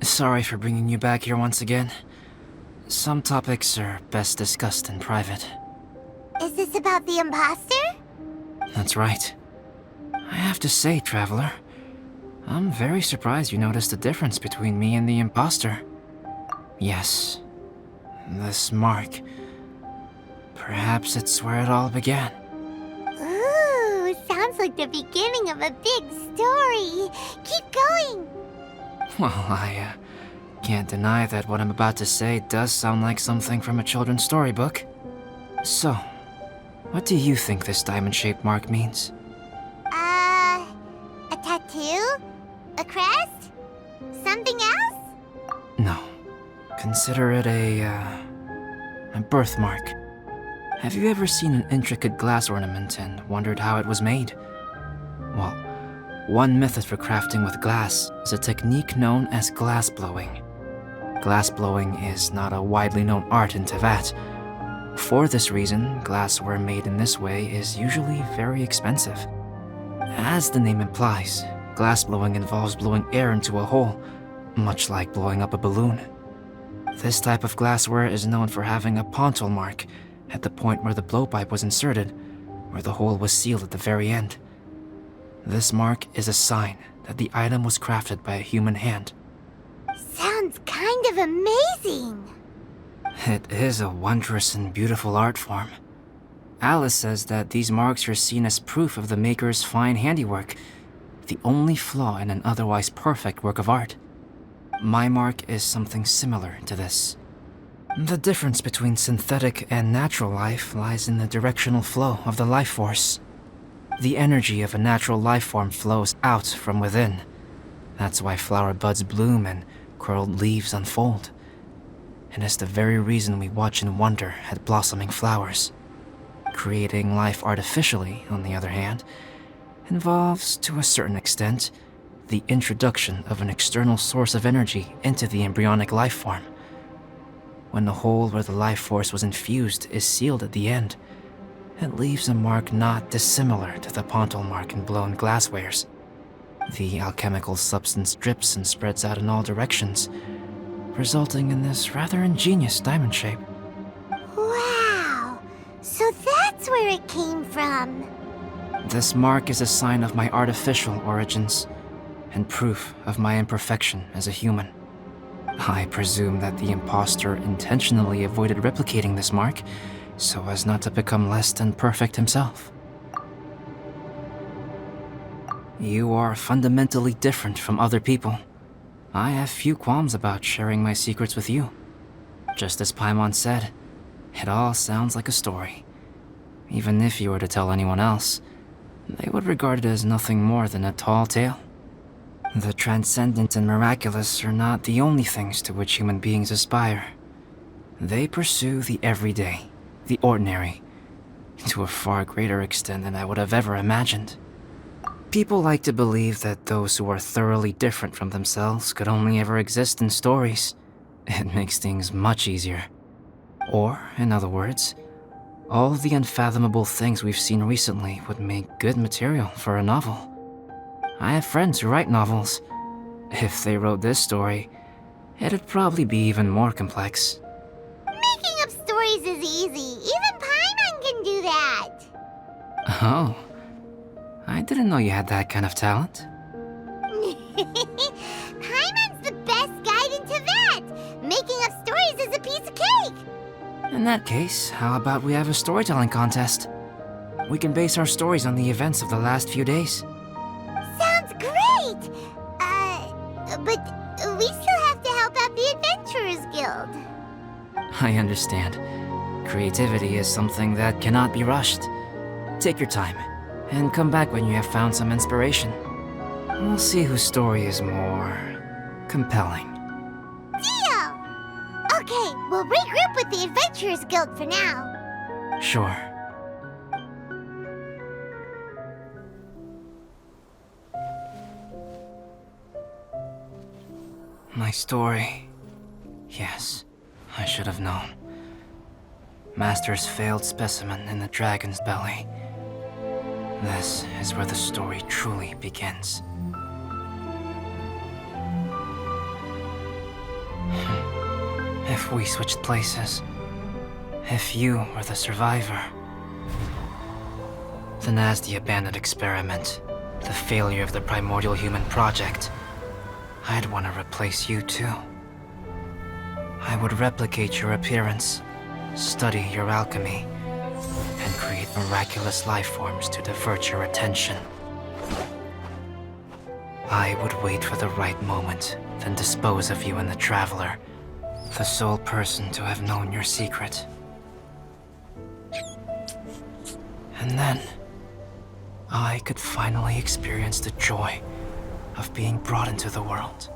Sorry for bringing you back here once again. Some topics are best discussed in private. Is this about the imposter? That's right. I have to say, Traveler, I'm very surprised you noticed the difference between me and the imposter. Yes, this mark. Perhaps it's where it all began. Ooh, sounds like the beginning of a big story. Keep going. Well, I can't deny that what I'm about to say does sound like something from a children's storybook. So, what do you think this diamond-shaped mark means? A tattoo? A crest? Something else? No. Consider it a birthmark. Have you ever seen an intricate glass ornament and wondered how it was made? Well, one method for crafting with glass is a technique known as glass blowing. Glass blowing is not a widely known art in Teyvat. For this reason, glassware made in this way is usually very expensive. As the name implies, glass blowing involves blowing air into a hole, much like blowing up a balloon. This type of glassware is known for having a pontil mark at the point where the blowpipe was inserted, where the hole was sealed at the very end. This mark is a sign that the item was crafted by a human hand. Sounds kind of amazing. It is a wondrous and beautiful art form. Alice says that these marks are seen as proof of the maker's fine handiwork, the only flaw in an otherwise perfect work of art. My mark is something similar to this. The difference between synthetic and natural life lies in the directional flow of the life force. The energy of a natural life form flows out from within. That's why flower buds bloom and curled leaves unfold. And it's the very reason we watch and wonder at blossoming flowers. Creating life artificially, on the other hand, involves, to a certain extent, the introduction of an external source of energy into the embryonic life form. When the hole where the life force was infused is sealed at the end, it leaves a mark not dissimilar to the pontil mark in blown glasswares. The alchemical substance drips and spreads out in all directions, resulting in this rather ingenious diamond shape. Wow, so that's where it came from. This mark is a sign of my artificial origins, and proof of my imperfection as a human. I presume that the imposter intentionally avoided replicating this mark, so as not to become less than perfect himself. You are fundamentally different from other people. I have few qualms about sharing my secrets with you. Just as Paimon said, it all sounds like a story. Even if you were to tell anyone else, they would regard it as nothing more than a tall tale. The transcendent and miraculous are not the only things to which human beings aspire. They pursue the everyday, the ordinary, to a far greater extent than I would have ever imagined. People like to believe that those who are thoroughly different from themselves could only ever exist in stories. It makes things much easier. Or, in other words, all the unfathomable things we've seen recently would make good material for a novel. I have friends who write novels. If they wrote this story, it'd probably be even more complex. Making up stories is easy. Even Paimon can do that. Oh, I didn't know you had that kind of talent. Paimon's the best guide in Teyvat. Making up stories is a piece of cake. In that case, how about we have a storytelling contest? We can base our stories on the events of the last few days. Sounds great! But we still have to help out the Adventurers Guild. I understand. Creativity is something that cannot be rushed. Take your time, and come back when you have found some inspiration. We'll see whose story is more compelling. Deal! Okay, we'll regroup with the Adventurers Guild for now. Sure. My story. Yes, I should have known. Master's failed specimen in the dragon's belly. This is where the story truly begins. if we switched places? If you were the survivor? Then as the abandoned experiment, the failure of the primordial human project, I'd want to replace you too. I would replicate your appearance, study your alchemy, and create miraculous life forms to divert your attention. I would wait for the right moment, then dispose of you and the Traveler, the sole person to have known your secret. And then, I could finally experience the joy of being brought into the world.